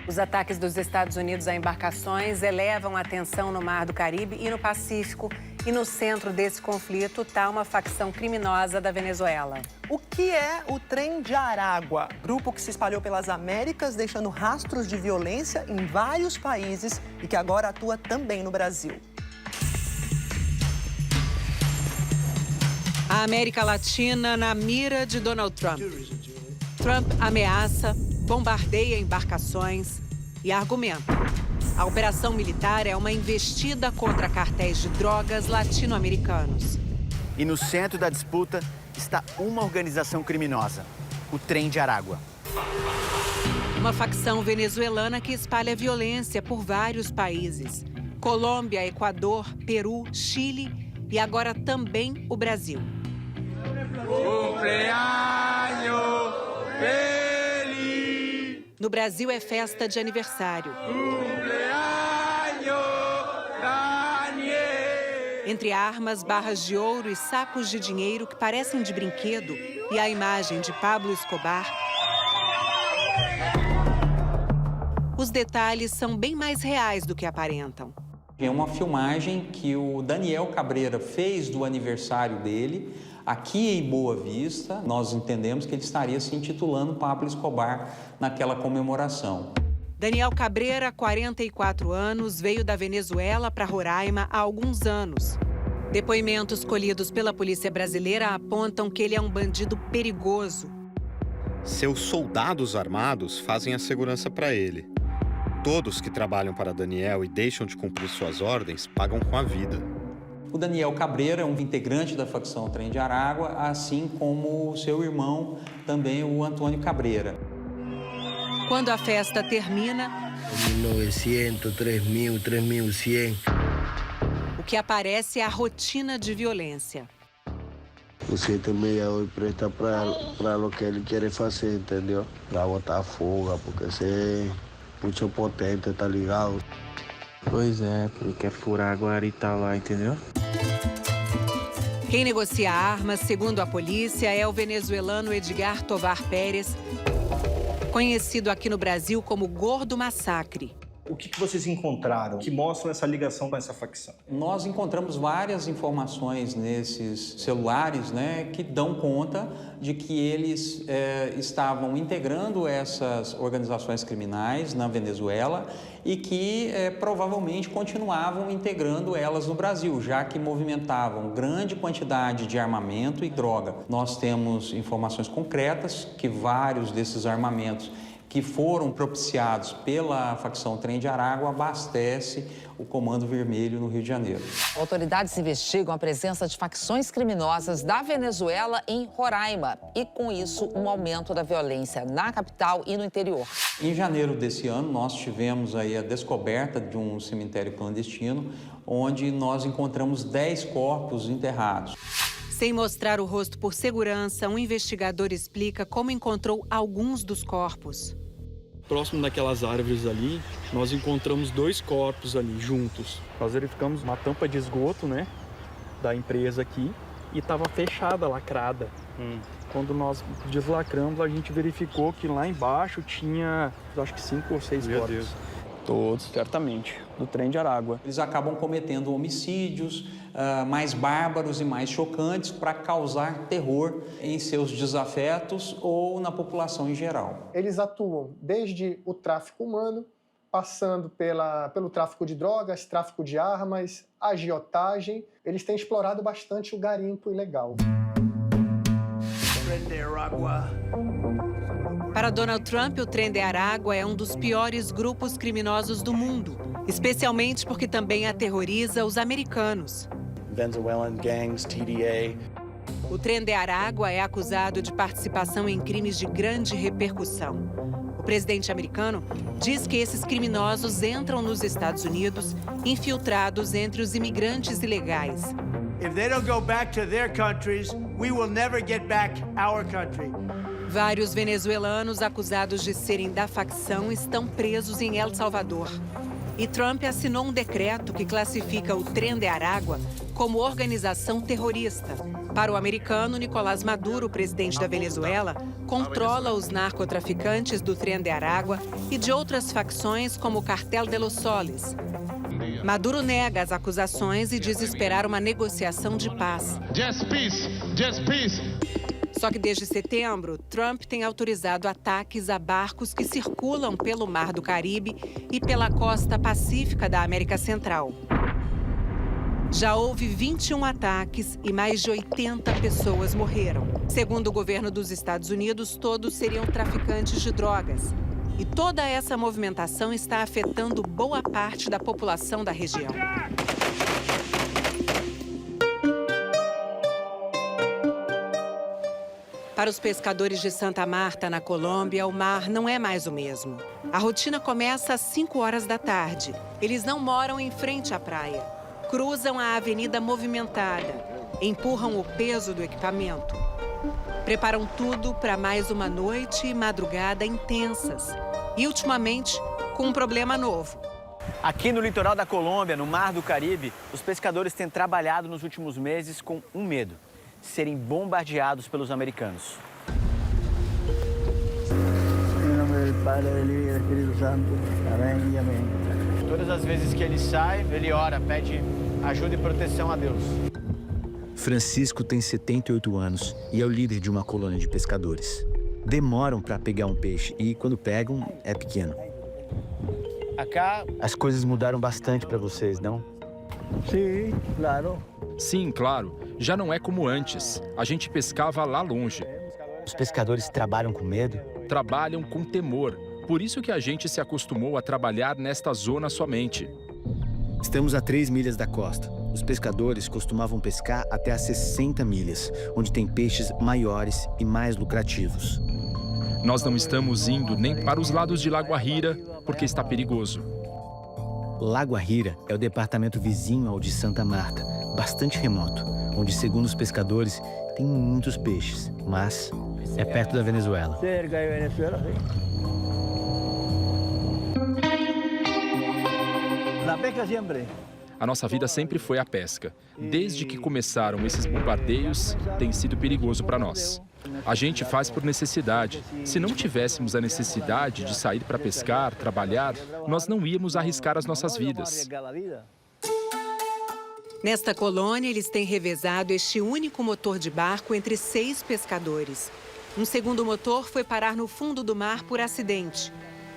Os ataques dos Estados Unidos a embarcações elevam a tensão no Mar do Caribe e no Pacífico. E no centro desse conflito está uma facção criminosa da Venezuela. O que é o Trem de Aragua? Grupo que se espalhou pelas Américas, deixando rastros de violência em vários países e que agora atua também no Brasil. A América Latina na mira de Donald Trump. Trump ameaça, bombardeia embarcações e argumenta. A operação militar é uma investida contra cartéis de drogas latino-americanos. E no centro da disputa está uma organização criminosa, o Trem de Aragua. Uma facção venezuelana que espalha violência por vários países. Colômbia, Equador, Peru, Chile e agora também o Brasil. Cumpleaños feliz! No Brasil é festa de aniversário. Entre armas, barras de ouro e sacos de dinheiro que parecem de brinquedo e a imagem de Pablo Escobar, os detalhes são bem mais reais do que aparentam. É uma filmagem que o Daniel Cabreira fez do aniversário dele, aqui em Boa Vista. Nós entendemos que ele estaria se intitulando Pablo Escobar naquela comemoração. Daniel Cabreira, 44 anos, veio da Venezuela para Roraima há alguns anos. Depoimentos colhidos pela polícia brasileira apontam que ele é um bandido perigoso. Seus soldados armados fazem a segurança para ele. Todos que trabalham para Daniel e deixam de cumprir suas ordens pagam com a vida. O Daniel Cabreira é um integrante da facção Trem de Aragua, assim como o seu irmão, também o Antônio Cabreira. Quando a festa termina, 1900, 3000, 3100. o que aparece é a rotina de violência. O 768 presta para o que ele quer fazer, entendeu? Para botar fogo, porque você é muito potente, tá ligado? Pois é, ele quer furar a guarita lá, entendeu? Quem negocia armas, segundo a polícia, é o venezuelano Edgar Tovar Pérez, conhecido aqui no Brasil como Gordo Massacre. O que vocês encontraram que mostram essa ligação com essa facção? Nós encontramos várias informações nesses celulares, né, que dão conta de que eles estavam integrando essas organizações criminais na Venezuela e que provavelmente continuavam integrando elas no Brasil, já que movimentavam grande quantidade de armamento e droga. Nós temos informações concretas que vários desses armamentos que foram propiciados pela facção Trem de Aragua abastece o Comando Vermelho no Rio de Janeiro. Autoridades investigam a presença de facções criminosas da Venezuela em Roraima e, com isso, um aumento da violência na capital e no interior. Em janeiro desse ano, nós tivemos aí a descoberta de um cemitério clandestino, onde nós encontramos 10 corpos enterrados. Sem mostrar o rosto por segurança, um investigador explica como encontrou alguns dos corpos. Próximo daquelas árvores ali, nós encontramos 2 corpos ali juntos. Nós verificamos uma tampa de esgoto, né, da empresa aqui, e estava fechada, lacrada. Quando nós deslacramos, a gente verificou que lá embaixo tinha, acho que 5 ou 6 corpos. Deus. Todos, certamente, do Trem de Aragua. Eles acabam cometendo homicídios mais bárbaros e mais chocantes para causar terror em seus desafetos ou na população em geral. Eles atuam desde o tráfico humano, passando pelo tráfico de drogas, tráfico de armas, agiotagem. Eles têm explorado bastante o garimpo ilegal. Para Donald Trump, o Trem de Aragua é um dos piores grupos criminosos do mundo, especialmente porque também aterroriza os americanos. Venezuelan gangs, TDA. O Trem de Aragua é acusado de participação em crimes de grande repercussão. O presidente americano diz que esses criminosos entram nos Estados Unidos infiltrados entre os imigrantes ilegais. If they don't go back to their countries, we will never get back our country. Vários venezuelanos acusados de serem da facção estão presos em El Salvador. E Trump assinou um decreto que classifica o Trem de Aragua como organização terrorista. Para o americano, Nicolás Maduro, presidente da Venezuela, controla os narcotraficantes do Tren de Aragua e de outras facções como o Cartel de los Soles. Maduro nega as acusações e diz esperar uma negociação de paz. Just peace, just peace. Só que desde setembro, Trump tem autorizado ataques a barcos que circulam pelo Mar do Caribe e pela costa pacífica da América Central. Já houve 21 ataques e mais de 80 pessoas morreram. Segundo o governo dos Estados Unidos, todos seriam traficantes de drogas. E toda essa movimentação está afetando boa parte da população da região. Para os pescadores de Santa Marta, na Colômbia, o mar não é mais o mesmo. A rotina começa às 5 horas da tarde. Eles não moram em frente à praia. Cruzam a avenida movimentada, empurram o peso do equipamento. Preparam tudo para mais uma noite e madrugada intensas. E, ultimamente, com um problema novo. Aqui no litoral da Colômbia, no Mar do Caribe, os pescadores têm trabalhado nos últimos meses com um medo: serem bombardeados pelos americanos. Em nome do Pai, do Filho e do Espírito Santo. Amém e amém. Todas as vezes que ele sai, ele ora, pede ajuda e proteção a Deus. Francisco tem 78 anos e é o líder de uma colônia de pescadores. Demoram para pegar um peixe e, quando pegam, é pequeno. As coisas mudaram bastante para vocês, não? Sim, claro. Sim, claro. Já não é como antes. A gente pescava lá longe. Os pescadores trabalham com medo? Trabalham com temor. Por isso que a gente se acostumou a trabalhar nesta zona somente. Estamos a 3 milhas da costa. Os pescadores costumavam pescar até a 60 milhas, onde tem peixes maiores e mais lucrativos. Nós não estamos indo nem para os lados de Lagoarira, porque está perigoso. Lagoarira é o departamento vizinho ao de Santa Marta, bastante remoto, onde, segundo os pescadores, tem muitos peixes, mas é perto da Venezuela. Cerca de Venezuela, sim. La pesca sempre. A nossa vida sempre foi a pesca. Desde que começaram esses bombardeios, tem sido perigoso para nós. A gente faz por necessidade. Se não tivéssemos a necessidade de sair para pescar, trabalhar, nós não íamos arriscar as nossas vidas. Nesta colônia, eles têm revezado este único motor de barco entre 6 pescadores. Um segundo motor foi parar no fundo do mar por acidente.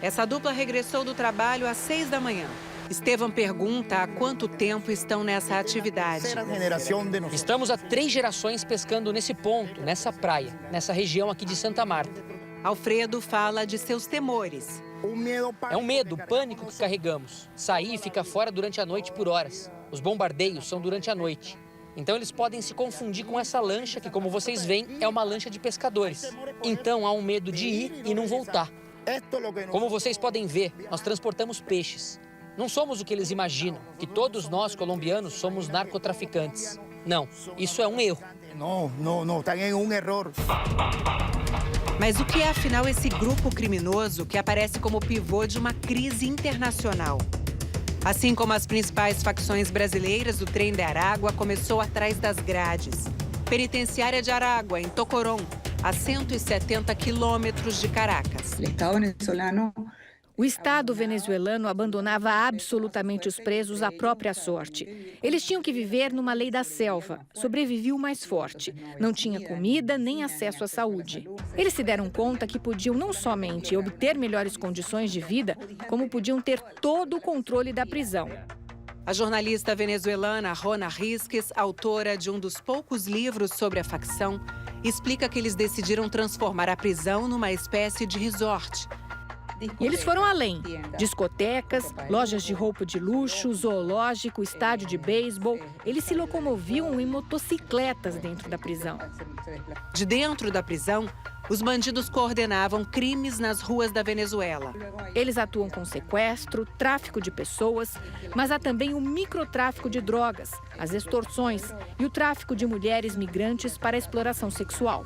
Essa dupla regressou do trabalho às 6 da manhã. Estevam pergunta há quanto tempo estão nessa atividade. Estamos há 3 gerações pescando nesse ponto, nessa praia, nessa região aqui de Santa Marta. Alfredo fala de seus temores. É um medo, pânico que carregamos. Sair e ficar fora durante a noite por horas. Os bombardeios são durante a noite. Então eles podem se confundir com essa lancha que, como vocês veem, é uma lancha de pescadores. Então há um medo de ir e não voltar. Como vocês podem ver, nós transportamos peixes. Não somos o que eles imaginam, que todos nós, colombianos, somos narcotraficantes. Não, isso é um erro. Não, está em um erro. Mas o que é, afinal, esse grupo criminoso que aparece como pivô de uma crise internacional? Assim como as principais facções brasileiras, o Trem de Aragua começou atrás das grades. Penitenciária de Aragua, em Tocorón, a 170 quilômetros de Caracas. O Estado venezuelano abandonava absolutamente os presos à própria sorte. Eles tinham que viver numa lei da selva. Sobrevivia o mais forte. Não tinha comida nem acesso à saúde. Eles se deram conta que podiam não somente obter melhores condições de vida, como podiam ter todo o controle da prisão. A jornalista venezuelana Rona Risques, autora de um dos poucos livros sobre a facção, explica que eles decidiram transformar a prisão numa espécie de resort. E eles foram além. Discotecas, lojas de roupa de luxo, zoológico, estádio de beisebol. Eles se locomoviam em motocicletas dentro da prisão. De dentro da prisão, os bandidos coordenavam crimes nas ruas da Venezuela. Eles atuam com sequestro, tráfico de pessoas, mas há também o microtráfico de drogas, as extorsões e o tráfico de mulheres migrantes para a exploração sexual.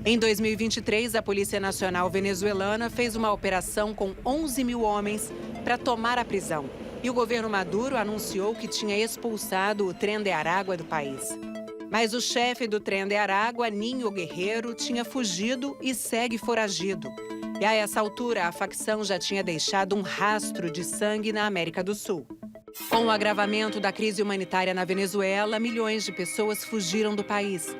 Em 2023, a Polícia Nacional venezuelana fez uma operação com 11 mil homens para tomar a prisão. E o governo Maduro anunciou que tinha expulsado o Tren de Aragua do país. Mas o chefe do Tren de Aragua, Ninho Guerreiro, tinha fugido e segue foragido. E a essa altura, a facção já tinha deixado um rastro de sangue na América do Sul. Com o agravamento da crise humanitária na Venezuela, milhões de pessoas fugiram do país.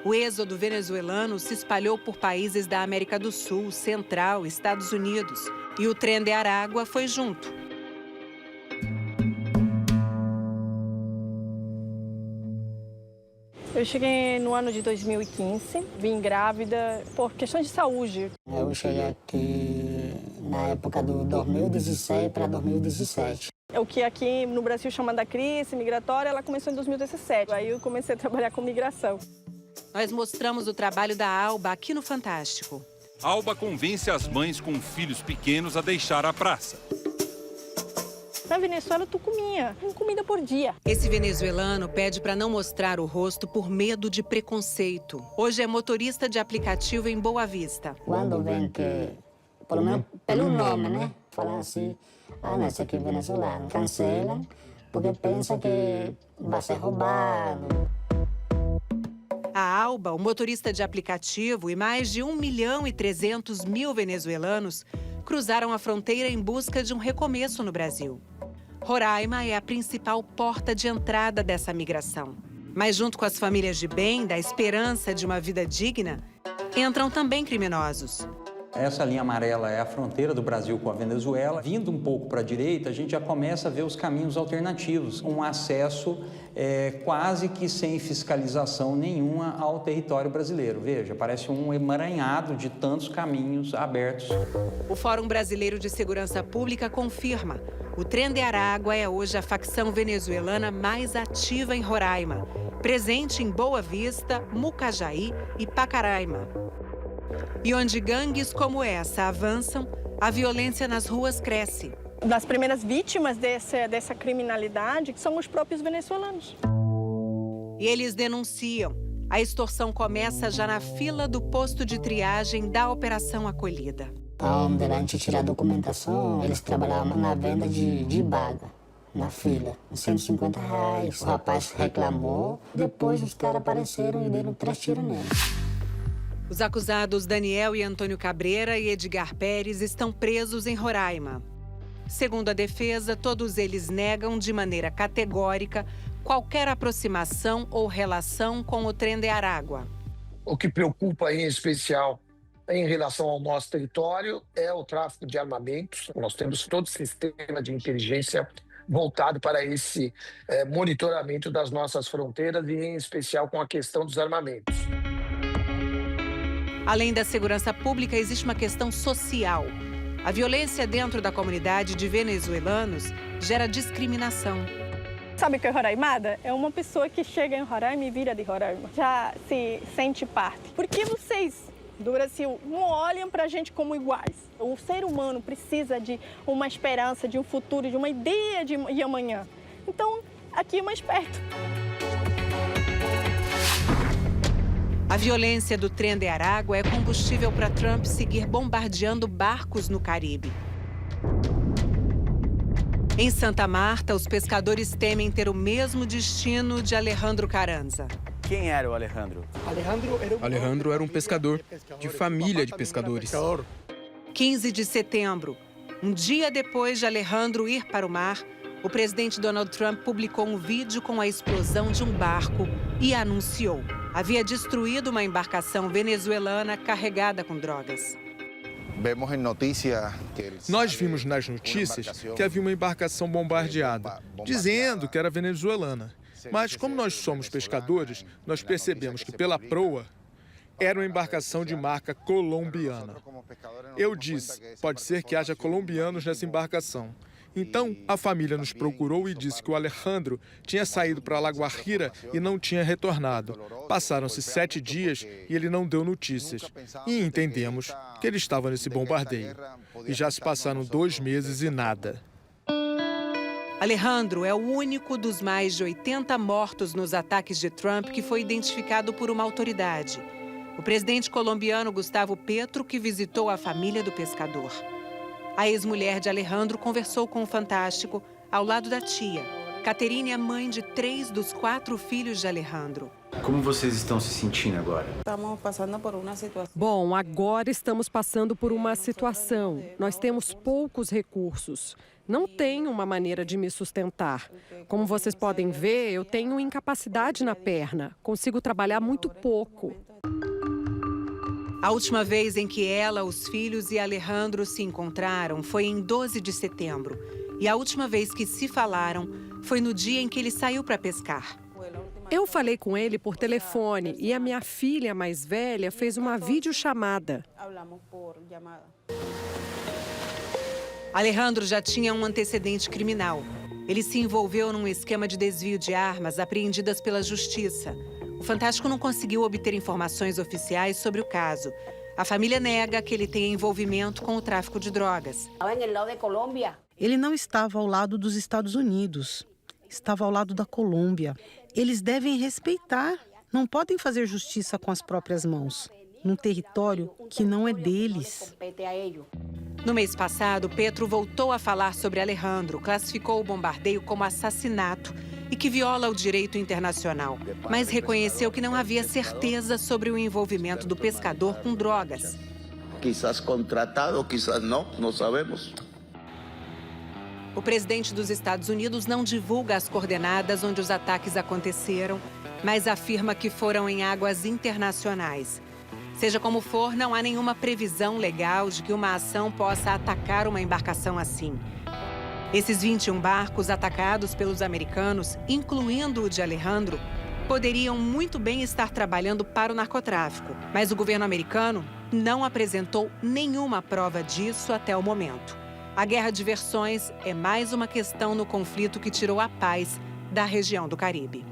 O êxodo venezuelano se espalhou por países da América do Sul, Central, Estados Unidos. E o Tren de Aragua foi junto. Eu cheguei no ano de 2015, vim grávida por questões de saúde. Eu cheguei aqui na época do 2016 para 2017. O que aqui no Brasil chama da crise migratória, ela começou em 2017. Aí eu comecei a trabalhar com migração. Nós mostramos o trabalho da Alba aqui no Fantástico. Alba convence as mães com filhos pequenos a deixar a praça. Na Venezuela, tu comia uma comida por dia. Esse venezuelano pede para não mostrar o rosto por medo de preconceito. Hoje é motorista de aplicativo em Boa Vista. Quando vem que, pelo menos pelo nome, né? Falam assim, esse aqui é venezuelano. Cancelam, porque pensam que vai ser roubado. A Alba, o motorista de aplicativo, e mais de 1.300.000 venezuelanos cruzaram a fronteira em busca de um recomeço no Brasil. Roraima é a principal porta de entrada dessa migração. Mas junto com as famílias de bem, da esperança de uma vida digna, entram também criminosos. Essa linha amarela é a fronteira do Brasil com a Venezuela. Vindo um pouco para a direita, a gente já começa a ver os caminhos alternativos. Um acesso quase que sem fiscalização nenhuma ao território brasileiro. Veja, parece um emaranhado de tantos caminhos abertos. O Fórum Brasileiro de Segurança Pública confirma. O Tren de Aragua é hoje a facção venezuelana mais ativa em Roraima, presente em Boa Vista, Mucajaí e Pacaraima. E onde gangues como essa avançam, a violência nas ruas cresce. Das primeiras vítimas dessa criminalidade são os próprios venezuelanos. E eles denunciam. A extorsão começa já na fila do posto de triagem da Operação Acolhida. Onde a gente tira a documentação, eles trabalhavam na venda de baga, na fila, R$150. O rapaz reclamou, depois os caras apareceram e deram 3 tiros nele. Os acusados Daniel e Antônio Cabreira e Edgar Pérez estão presos em Roraima. Segundo a defesa, todos eles negam de maneira categórica qualquer aproximação ou relação com o Tren de Aragua. O que preocupa em especial em relação ao nosso território é o tráfico de armamentos. Nós temos todo o sistema de inteligência voltado para esse monitoramento das nossas fronteiras e em especial com a questão dos armamentos. Além da segurança pública, existe uma questão social. A violência dentro da comunidade de venezuelanos gera discriminação. Sabe o que é roraimada? É uma pessoa que chega em Roraima e vira de Roraima. Já se sente parte. Por que vocês do Brasil não olham para a gente como iguais? O ser humano precisa de uma esperança, de um futuro, de uma ideia de amanhã. Então, aqui é mais perto. A violência do Tren de Aragua é combustível para Trump seguir bombardeando barcos no Caribe. Em Santa Marta, os pescadores temem ter o mesmo destino de Alejandro Carranza. Quem era o Alejandro? Alejandro era um pescador, de família de pescadores. 15 de setembro, um dia depois de Alejandro ir para o mar, o presidente Donald Trump publicou um vídeo com a explosão de um barco e anunciou: havia destruído uma embarcação venezuelana carregada com drogas. Nós vimos nas notícias que havia uma embarcação bombardeada, dizendo que era venezuelana. Mas como nós somos pescadores, nós percebemos que pela proa era uma embarcação de marca colombiana. Eu disse, pode ser que haja colombianos nessa embarcação. Então, a família nos procurou e disse que o Alejandro tinha saído para La Guajira e não tinha retornado. Passaram-se 7 dias e ele não deu notícias. E entendemos que ele estava nesse bombardeio. E já se passaram 2 meses e nada. Alejandro é o único dos mais de 80 mortos nos ataques de Trump que foi identificado por uma autoridade. O presidente colombiano Gustavo Petro, que visitou a família do pescador. A ex-mulher de Alejandro conversou com o Fantástico. ao lado da tia. Caterine é mãe de 3 dos 4 filhos de Alejandro. Como vocês estão se sentindo agora? Bom, agora estamos passando por uma situação. Nós temos poucos recursos. Não tenho uma maneira de me sustentar. Como vocês podem ver, eu tenho incapacidade na perna. Consigo trabalhar muito pouco. A última vez em que ela, os filhos e Alejandro se encontraram foi em 12 de setembro. E a última vez que se falaram foi no dia em que ele saiu para pescar. Eu falei com ele por telefone e a minha filha mais velha fez uma videochamada. Alejandro já tinha um antecedente criminal. Ele se envolveu num esquema de desvio de armas apreendidas pela justiça. O Fantástico não conseguiu obter informações oficiais sobre o caso. A família nega que ele tenha envolvimento com o tráfico de drogas. Ele não estava ao lado dos Estados Unidos, estava ao lado da Colômbia. Eles devem respeitar, não podem fazer justiça com as próprias mãos, num território que não é deles. No mês passado, Petro voltou a falar sobre Alejandro, classificou o bombardeio como assassinato e que viola o direito internacional, mas reconheceu que não havia certeza sobre o envolvimento do pescador com drogas. Quizás contratado, quizás não sabemos. O presidente dos Estados Unidos não divulga as coordenadas onde os ataques aconteceram, mas afirma que foram em águas internacionais. Seja como for, não há nenhuma previsão legal de que uma ação possa atacar uma embarcação assim. Esses 21 barcos atacados pelos americanos, incluindo o de Alejandro, poderiam muito bem estar trabalhando para o narcotráfico, mas o governo americano não apresentou nenhuma prova disso até o momento. A guerra de versões é mais uma questão no conflito que tirou a paz da região do Caribe.